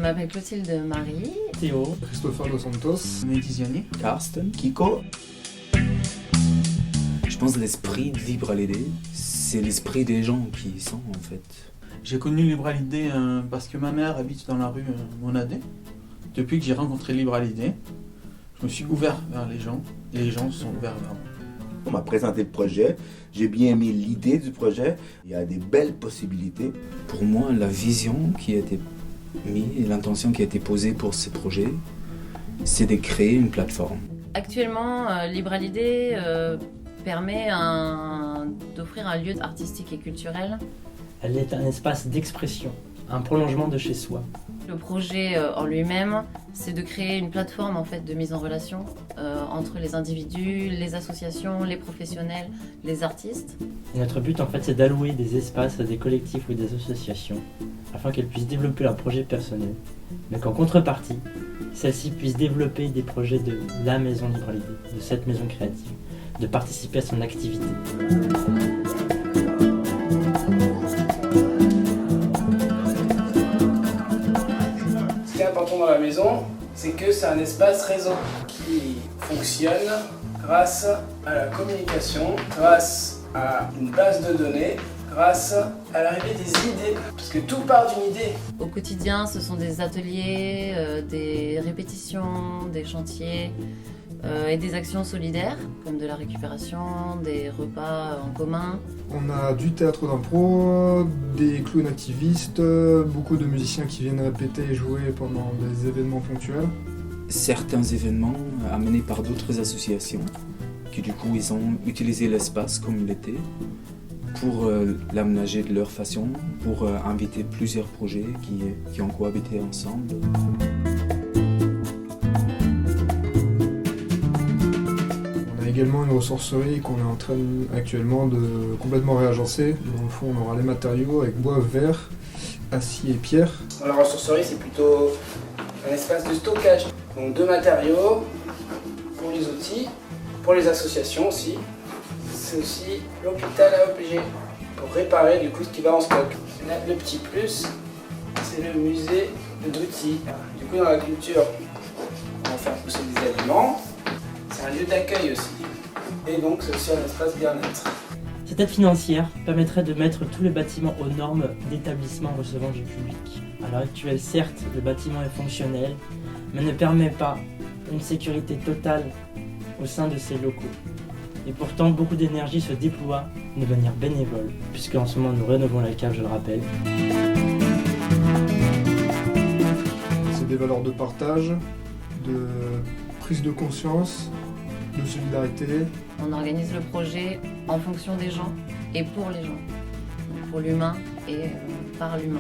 m'appelle Clotilde Marie. Théo, Christopher Dos Santos, Médisiani, Karsten, Kiko. Je pense que l'esprit de Libre à l'idée, c'est l'esprit des gens qui y sont en fait. J'ai connu Libre à l'idée parce que ma mère habite dans la rue Monadé. Depuis que j'ai rencontré Libre à l'idée, je me suis ouvert vers les gens et les gens se sont ouverts vers moi. On m'a présenté le projet, j'ai bien aimé l'idée du projet, il y a des belles possibilités. Pour moi, la vision qui a été mise et l'intention qui a été posée pour ce projet, c'est de créer une plateforme. Actuellement, Libre à l'idée permet d'offrir un lieu artistique et culturel. elle est un espace d'expression, un prolongement de chez soi. Le projet en lui-même, c'est de créer une plateforme en fait de mise en relation entre les individus, les associations, les professionnels, les artistes. Et notre but en fait c'est d'allouer des espaces à des collectifs ou des associations afin qu'elles puissent développer leurs projets personnels, mais qu'en contrepartie, celles-ci puissent développer des projets de la maison Libre à l'idée, de cette maison créative, de participer à son activité. Ce qui est important dans la maison, c'est que c'est un espace réseau qui fonctionne grâce à la communication, grâce à une base de données, grâce à l'arrivée des idées, parce que tout part d'une idée. Au quotidien, ce sont des ateliers, des répétitions, des chantiers et des actions solidaires, comme de la récupération, des repas en commun. On a du théâtre d'impro, des clowns activistes, beaucoup de musiciens qui viennent répéter et jouer pendant des événements ponctuels. Certains événements amenés par d'autres associations qui du coup ils ont utilisé l'espace comme il était pour l'aménager de leur façon, pour inviter plusieurs projets qui ont cohabité ensemble. On a également une ressourcerie qu'on est en train actuellement de complètement réagencer. Dans le fond, on aura les matériaux avec bois, verre, acier et pierre. Dans la ressourcerie, c'est plutôt un espace de stockage. Donc 2 matériaux pour les outils, pour les associations aussi. C'est aussi l'hôpital à objet pour réparer du coup ce qui va en stock. Là, le petit plus, c'est le musée d'outils. Du coup, dans la culture, on va faire pousser des aliments. C'est un lieu d'accueil aussi. Et donc, c'est aussi un espace bien-être. Cette aide financière permettrait de mettre tous les bâtiments aux normes d'établissements recevant du public. À l'heure actuelle, certes, le bâtiment est fonctionnel, mais ne permet pas une sécurité totale au sein de ces locaux. Et pourtant, beaucoup d'énergie se déploie de manière bénévole, puisque en ce moment nous rénovons la cave, je le rappelle. C'est des valeurs de partage, de prise de conscience, de solidarité. On organise le projet en fonction des gens et pour les gens, donc pour l'humain et par l'humain.